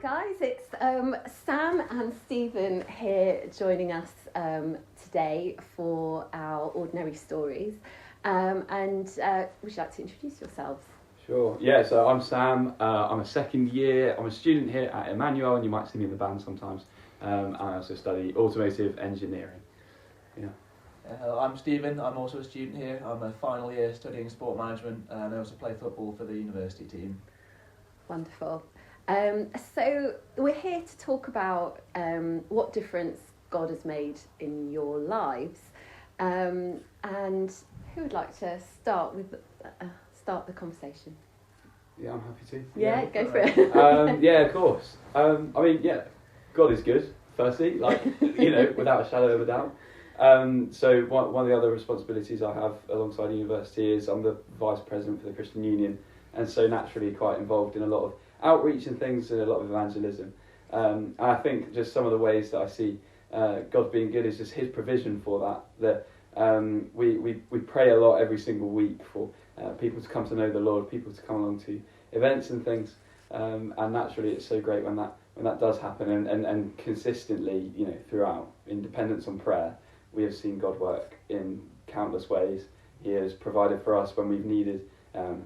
guys, it's Sam and Stephen here joining us today for our Ordinary Stories. And would you like to introduce yourselves? Sure. Yeah, so I'm Sam. I'm a second year. I'm a student here at Emmanuel, and you might see me in the band sometimes. And I also study automotive engineering. Yeah. I'm Stephen. I'm also a student here. I'm a final year studying sport management, and I also play football for the university team. Wonderful. So we're here to talk about what difference God has made in your lives. And who would like to start the conversation? Yeah, I'm happy to. Yeah, go for it. Yeah, of course. God is good, firstly, without a shadow of a doubt. So one of the other responsibilities I have alongside university is I'm the Vice President for the Christian Union, and so naturally quite involved in a lot of outreach and things and a lot of evangelism. And I think just some of the ways that I see God being good is just His provision for that. We pray a lot every single week for people to come to know the Lord, people to come along to events and things, and naturally it's so great when that does happen, and consistently, throughout, in dependence on prayer, we have seen God work in countless ways. He has provided for us when we've needed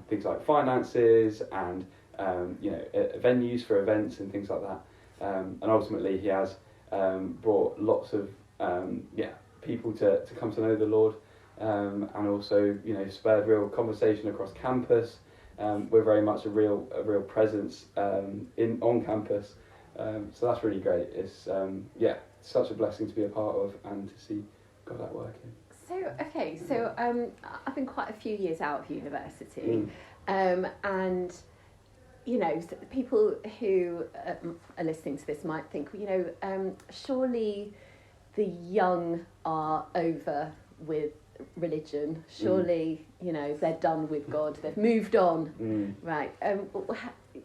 things like finances and venues for events and things like that, and ultimately He has brought lots of people to come to know the Lord, and also spurred real conversation across campus. We're very much a real presence on campus, so that's really great. It's such a blessing to be a part of and to see God at work in. So I've been quite a few years out of university, and people who are listening to this might think, surely the young are over with religion. Surely, they're done with God. They've moved on, right?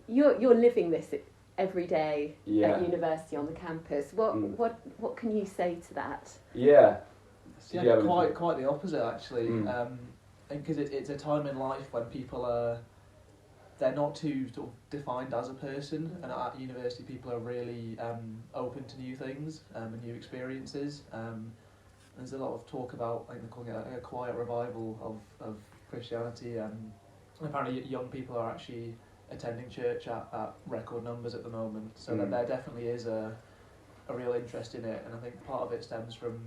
You're living this every day at university on the campus. What can you say to that? Yeah. Quite the opposite actually, because it's a time in life when people they're not too sort of defined as a person, and at university people are really open to new things and new experiences. There's a lot of talk about, they're calling it a quiet revival of Christianity, and apparently young people are actually attending church at record numbers at the moment, so that there definitely is a real interest in it, and I think part of it stems from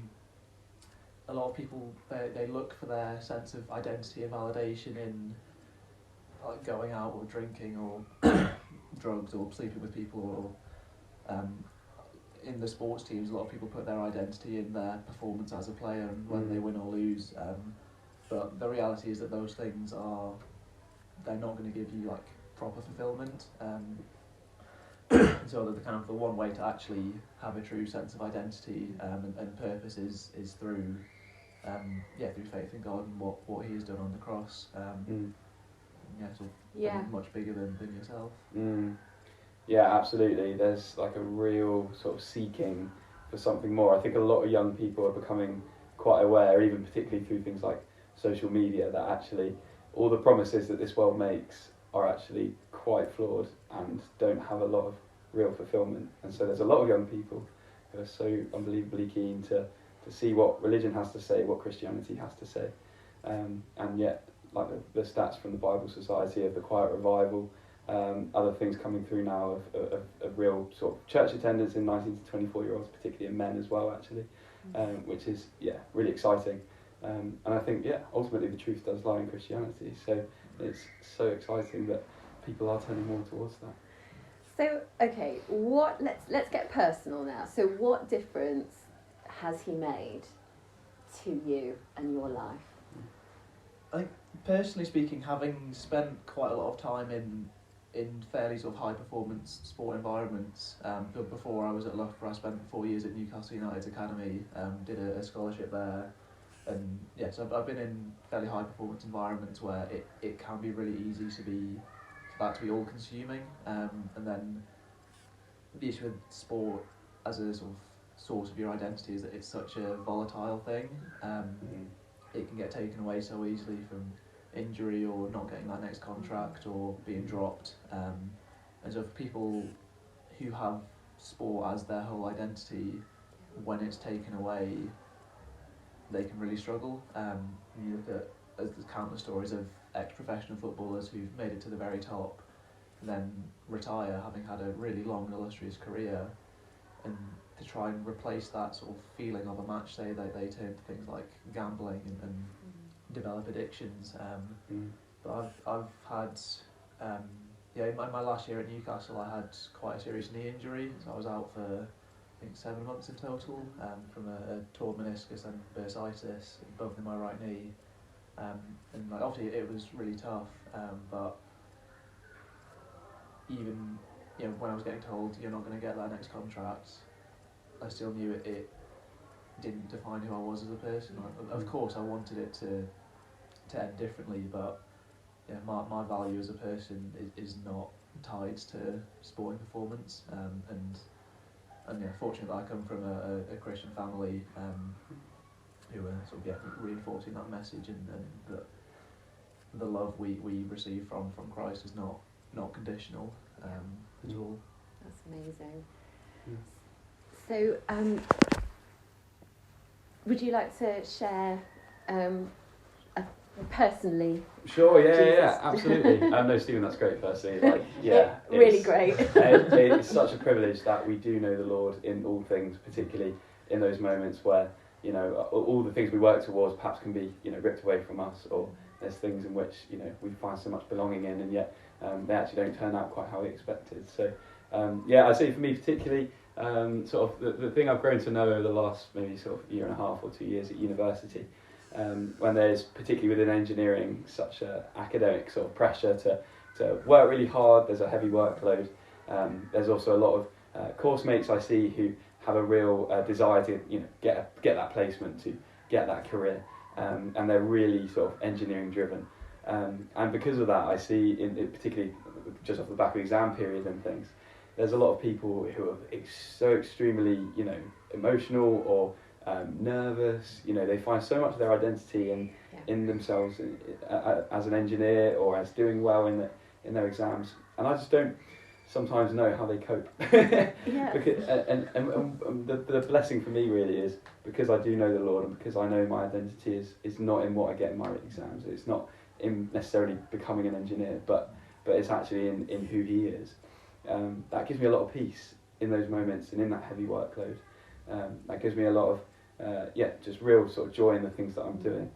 a lot of people, they look for their sense of identity and validation in going out or drinking or drugs or sleeping with people, or in the sports teams a lot of people put their identity in their performance as a player and when they win or lose, but the reality is that those things they're not going to give you proper fulfillment, so the one way to actually have a true sense of identity and purpose is through faith in God and what He has done on the cross. Much bigger than yourself. Yeah, absolutely. There's a real sort of seeking for something more. I think a lot of young people are becoming quite aware, even particularly through things like social media, that actually all the promises that this world makes are actually quite flawed and don't have a lot of real fulfillment. And so there's a lot of young people who are so unbelievably keen to see what religion has to say, what Christianity has to say, and yet the stats from the Bible Society of the Quiet Revival, other things coming through now of real sort of church attendance in 19 to 24-year-olds, particularly in men as well, actually, which is really exciting. And I think ultimately the truth does lie in Christianity, so it's so exciting that people are turning more towards that. So let's get personal now. So what difference has He made to you and your life? I think, personally speaking, having spent quite a lot of time in fairly sort of high performance sport environments, but before I was at Loughborough, I spent 4 years at Newcastle United's academy, did a scholarship there, and so I've been in fairly high performance environments where it can be really easy to be all consuming, and then the issue with sport as a sort of source of your identity is that it's such a volatile thing. It can get taken away so easily from injury or not getting that next contract or being dropped, and so for people who have sport as their whole identity, when it's taken away, they can really struggle. You look at there's countless stories of ex-professional footballers who've made it to the very top, and then retire having had a really long and illustrious career, and to try and replace that sort of feeling of a match day, they turn to things like gambling and develop addictions. But I've had in my last year at Newcastle, I had quite a serious knee injury, so I was out for I think 7 months in total, from a torn meniscus and bursitis in both in my right knee, and like, obviously it was really tough, but even when I was getting told you're not going to get that next contract, I still knew it didn't define who I was as a person. Of course I wanted it to end differently, but my value as a person is not tied to sporting performance, and fortunately I come from a Christian family who are sort of reinforcing that message, and that the love we receive from Christ is not conditional at all. That's amazing. So would you like to share personally? Sure, yeah, absolutely. No, Stephen, that's great. Firstly, really great. It's such a privilege that we do know the Lord in all things, particularly in those moments where all the things we work towards perhaps can be ripped away from us, or there's things in which we find so much belonging in, and yet they actually don't turn out quite how we expected. So I'd say for me particularly, sort of the thing I've grown to know over the last maybe sort of year and a half or 2 years at university. When there's, particularly within engineering, such a academic sort of pressure to work really hard, there's a heavy workload. There's also a lot of course mates I see who have a real desire to get that placement, to get that career, and they're really sort of engineering driven. And because of that, I see, particularly just off the back of exam period and things, there's a lot of people who are so extremely emotional or nervous. They find so much of their identity in themselves as an engineer or as doing well in their exams, and I just don't sometimes know how they cope. Because, and the blessing for me really is because I do know the Lord, and because I know my identity is not in what I get in my exams. It's not in necessarily becoming an engineer, but it's actually in who He is. That gives me a lot of peace in those moments and in that heavy workload. That gives me a lot of just real sort of joy in the things that I'm doing,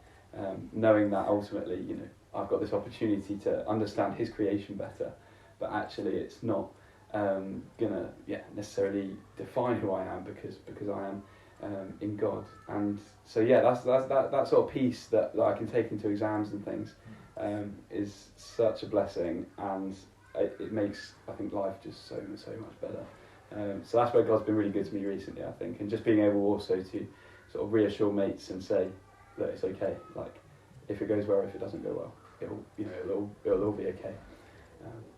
knowing that ultimately I've got this opportunity to understand His creation better, but actually it's not gonna necessarily define who I am because I am in God. And so that's that sort of peace that I can take into exams and things is such a blessing, and it makes, I think, life just so much better. So that's where God's been really good to me recently, I think, and just being able also to sort of reassure mates and say that it's okay. Like, if it goes well, if it doesn't go well, it'll all be okay.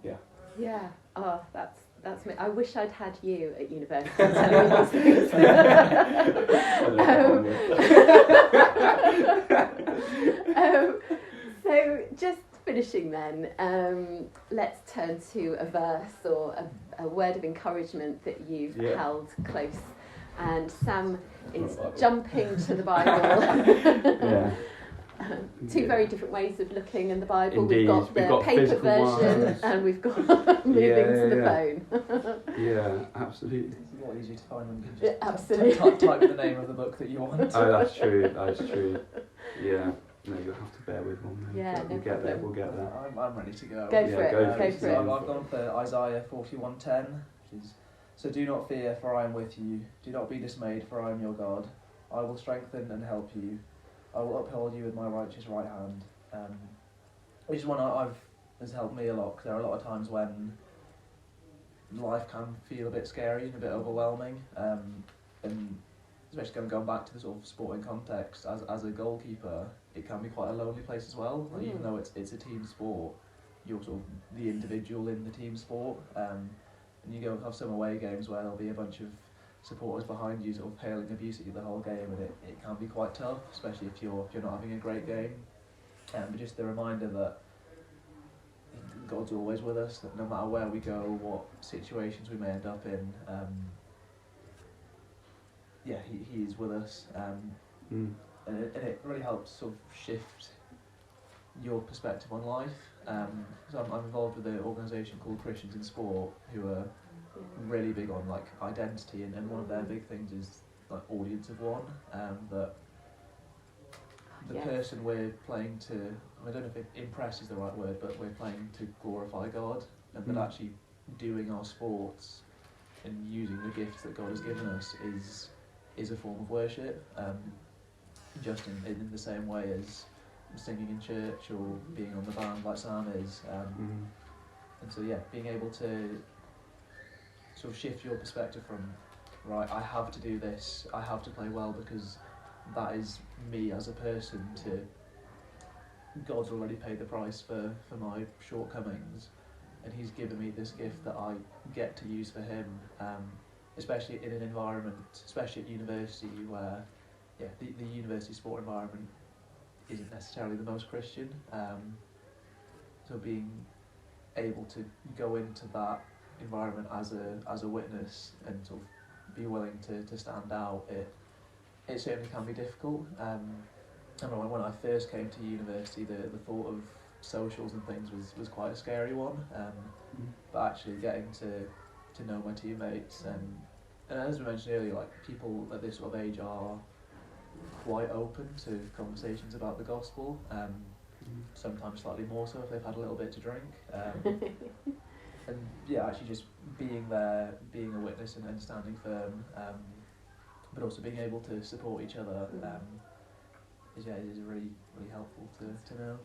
Yeah. Oh, that's me. I wish I'd had you at university telling me these things. So just finishing then, let's turn to a verse or a word of encouragement that you've held close. And Sam is jumping to the Bible. Two very different ways of looking in the Bible. Indeed. We've got the paper version ones. And we've got moving to the phone. Yeah, absolutely. It's a lot easier to find when you can just absolutely. type the name of the book that you want. Oh, that's true. Yeah. No, you'll have to bear with one. Yeah, we'll get there. I'm ready to go. Go for it. I've gone for Isaiah 41:10, which is, "So do not fear, for I am with you. Do not be dismayed, for I am your God. I will strengthen and help you. I will uphold you with my righteous right hand." Which is one has helped me a lot, because there are a lot of times when life can feel a bit scary and a bit overwhelming, and especially going back to the sort of sporting context, as a goalkeeper, it can be quite a lonely place as well. Like, even though it's a team sport, you're sort of the individual in the team sport, and you go and have some away games where there'll be a bunch of supporters behind you sort of hailing abuse at you the whole game, and it can be quite tough, especially if you're not having a great game. But just the reminder that God's always with us, that no matter where we go, what situations we may end up in, he is with us. And it really helps sort of shift your perspective on life. So I'm involved with an organisation called Christians in Sport, who are really big on like identity, and one of their big things is like audience of one. That the person we're playing to, I don't know if impress is the right word, but we're playing to glorify God, and that actually doing our sports and using the gifts that God has given us is a form of worship. Just in the same way as singing in church or being on the band like Sam is. And so being able to sort of shift your perspective from, right, I have to do this, I have to play well because that is me as a person, to God's already paid the price for my shortcomings, and he's given me this gift that I get to use for him, especially in an environment, especially at university, where the university sport environment isn't necessarily the most Christian. So being able to go into that environment as a witness and sort of be willing to stand out, it certainly can be difficult. I remember when I first came to university, the thought of socials and things was quite a scary one. But actually getting to know my teammates, and as we mentioned earlier, like people at this sort of age are quite open to conversations about the gospel, sometimes slightly more so if they've had a little bit to drink, and actually just being there, being a witness and standing firm, but also being able to support each other, is really, really helpful to know.